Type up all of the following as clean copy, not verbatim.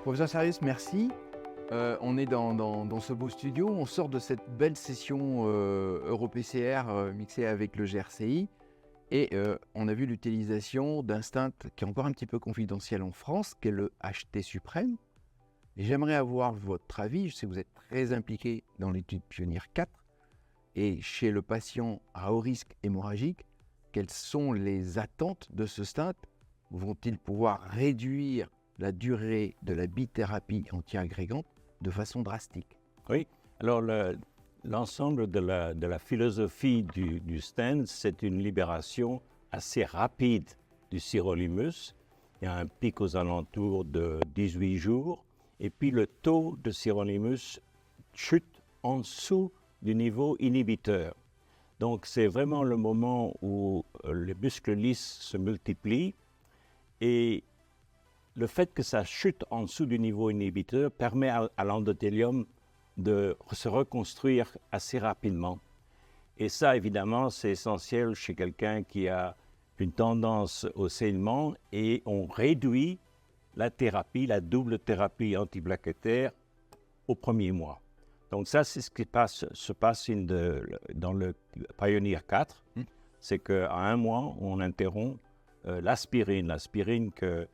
Professeur Sarius, merci. On est dans ce beau studio, on sort de cette belle session EuroPCR mixée avec le GRCI et on a vu l'utilisation d'un stent qui est encore un petit peu confidentiel en France, qui est le HT Suprême. Et j'aimerais avoir votre avis, je sais que vous êtes très impliqué dans l'étude Pionnier 4 et chez le patient à haut risque hémorragique, quelles sont les attentes de ce stent? Vont-ils pouvoir réduire la durée de la bithérapie antiagrégante de façon drastique? Oui, alors l'ensemble de la philosophie du stent, c'est une libération assez rapide du sirolimus. Il y a un pic aux alentours de 18 jours, et puis le taux de sirolimus chute en dessous du niveau inhibiteur. Donc c'est vraiment le moment où les muscles lisses se multiplient, et le fait que ça chute en dessous du niveau inhibiteur permet à l'endothélium de se reconstruire assez rapidement. Et ça, évidemment, c'est essentiel chez quelqu'un qui a une tendance au saignement, et on réduit la thérapie, la double thérapie antiplaquettaire au premier mois. Donc ça, c'est ce qui se passe dans le Pioneer 4, c'est qu'à un mois, on interrompt l'aspirine que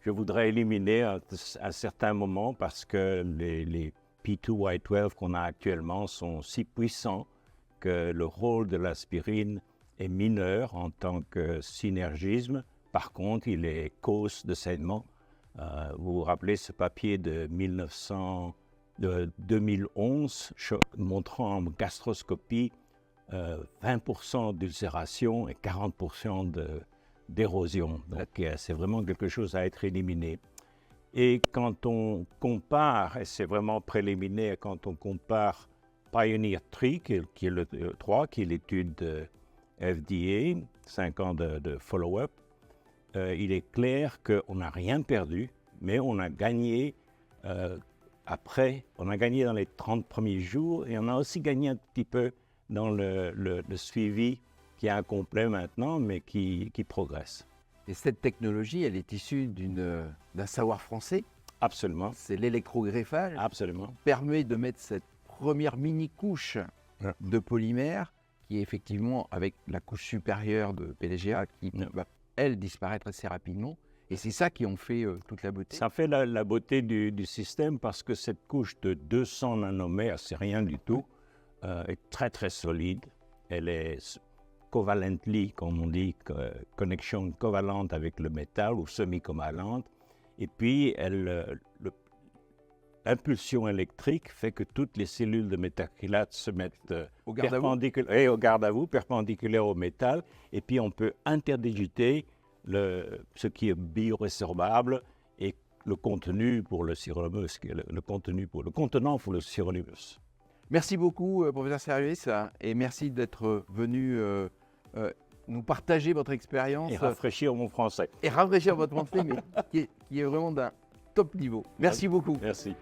je voudrais éliminer à un certain moment parce que les P2Y12 qu'on a actuellement sont si puissants que le rôle de l'aspirine est mineur en tant que synergisme. Par contre, il est cause de saignement. Vous vous rappelez ce papier de 2011 montrant en gastroscopie 20% d'ulcération et 40% d'érosion. Donc c'est vraiment quelque chose à être éliminé. Et quand on compare, et c'est vraiment préliminaire, quand on compare Pioneer 3, qui est le 3, qui est l'étude FDA, 5 ans de follow-up, il est clair qu'on n'a rien perdu, mais on a gagné après, on a gagné dans les 30 premiers jours, et on a aussi gagné un petit peu dans le suivi qui est incomplet maintenant, mais qui progresse. Et cette technologie, elle est issue d'un savoir français. Absolument. C'est l'électrogreffage. Absolument. Qui permet de mettre cette première mini-couche de polymère qui est effectivement avec la couche supérieure de PLGA qui va, elle, disparaître assez rapidement. Et c'est ça qui en fait toute la beauté. Ça fait la beauté du système parce que cette couche de 200 nanomètres, c'est rien du tout, est très très solide. Elle est covalently, comme on dit, connexion covalente avec le métal ou semi-covalente. Et puis, l'impulsion électrique fait que toutes les cellules de métacrylate se mettent au garde à vous, perpendiculaires au métal. Et puis, on peut interdigiter ce qui est biorésorbable et le contenu pour le sirolimus, le contenant pour le sirolimus. Merci beaucoup, professeur Sarius, et merci d'être venu nous partager votre expérience. Et rafraîchir mon français. Et rafraîchir votre français, mais qui est vraiment d'un top niveau. Merci beaucoup. Merci.